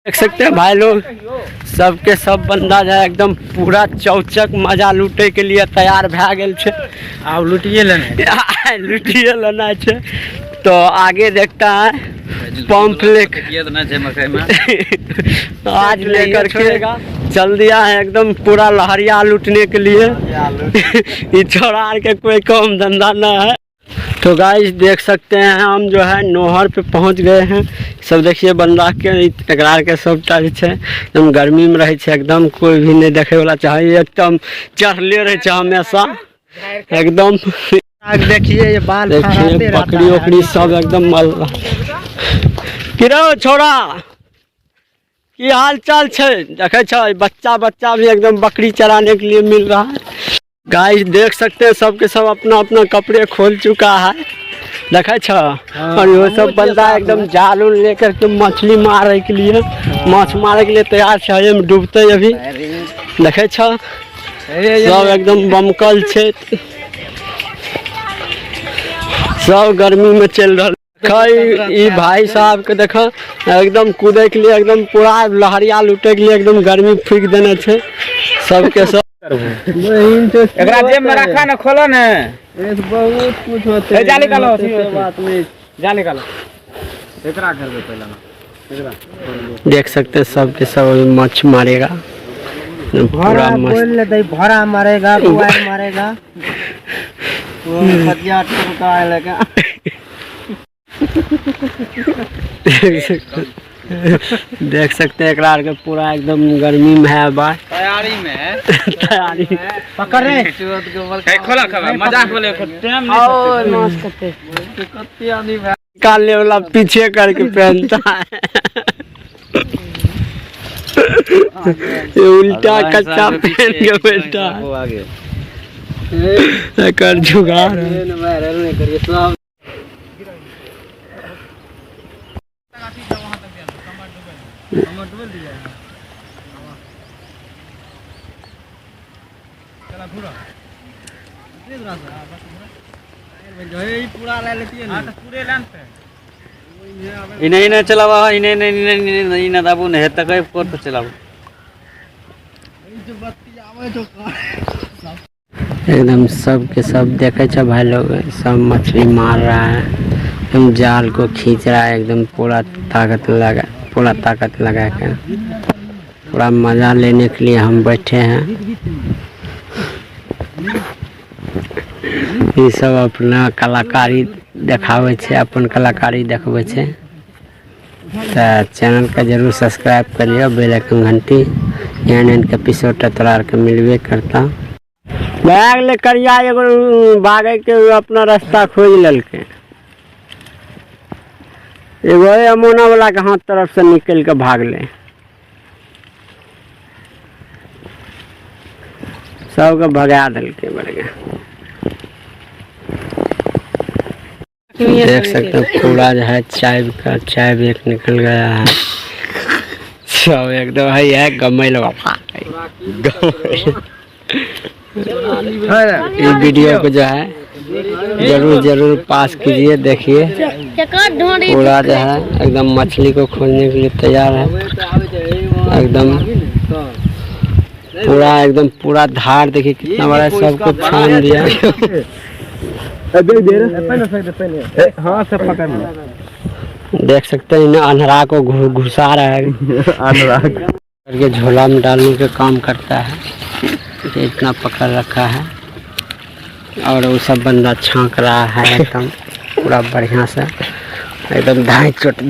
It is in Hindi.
देख सकते हैं भाई लोग, सबके सब बंदा जो है एकदम पूरा चौचक मजा लूटे के लिए तैयार भए गेल छे। अब लुटिए लेना है तो आगे देखता है पंप लेकर आज लेकर के चल दिया है एकदम पूरा लहरिया लूटने के लिए। ये छोड़ा के कोई काम धंधा ना है। तो गाइस देख सकते हैं हम जो है नोहर पे पहुंच गए हैं। सब देखिए बंदा के एकरार के सब टाइप है एकदम गर्मी में रहे छे, एकदम कोई भी नहीं देखे वाला चाहिए, एकदम चढ़ले रहे छे हमेशा एकदम। देखिए ये बाल देखिए बकरी वकरी सब एकदम मल किरो छोड़ा की हाल चाल छे देखे छे। बच्चा भी एकदम बकरी चराने के लिए मिल रहा है। गाइस देख सकते हैं सबके सब अपना अपना कपड़े खोल चुका है देखे छो। और वो सब बंदा एकदम जाल उल लेकर के मछली मारे के लिए माछ मारे के लिए तैयार है। डूबते अभी देखे छो सब एकदम बमकल छे, सब गर्मी में चल रहा। ई भाई साहब के देखो एकदम कूदे के लिए एकदम पूरा लहरिया लूटे के लिए एकदम गर्मी फूक देने छे सबके सब। एकरा जेब में रखा ना, खोलो ना, बहुत कुछ होते है। जा निकालो, बात नहीं, जा निकालो। एकरा घर में पहला ना देख सकते हैं सबके सब मछ मारेगा पूरा भरा मारेगा, बुआई मारेगा, खतिया टुका आएगा। देख सकते हैं एकरार के पूरा एकदम गर्मी में है बा तैयारी में तैयारी पकड़ रहे खोला खबर मजाक वाले टाइम नहीं करते कत्ती आदमी निकालने वाला पीछे करके पहनता है। ये उल्टा कच्चा पहन के बैठा है कर जुगाड़ है। इन्हें इन्हें चलावा, इन्हें नहीं ना दाबू नहीं तक कोर पे चलाओ। एकदम सब के सब देखे छो भाई लोग, सब मछली मार रहा है एकदम जाल को खींच रहा है एकदम पूरा ताकत लगा के पूरा मजा लेने के लिए हम बैठे हैं। ये सब अपना कलाकारी देखावे छे, अपन कलाकारी देखबे छे। तो चैनल का जरूर सब्सक्राइब करिए, बेल आइकन घंटी एहन के एपिसोड तोरा के मिलबे करता। बैग ले करिया एगो भागे के अपना रास्ता खोज ललके, एगो अमोना वाला के हाथ तरफ से निकल के भाग ले, सबके भगा दिलके बढ़िया। देख सकते हैं पूरा जो है चाय भी एक निकल गया है सब एकदम है गमैल वाला। इस वीडियो को जो है जरूर पास कीजिए, देखिए पूरा जो है एकदम मछली को खोजने के लिए तैयार है एकदम पूरा धार देखिए कितना बड़ा, सबको छान दिया। हाँ सब पकड़ देख सकते हैं अंधरा को घुसा रहा है अंधरा करके झोला में डालने का काम करता है। इतना पकड़ रखा है और वो सब बंदा छांक रहा है एकदम पूरा बढ़िया से एकदम धाई चोट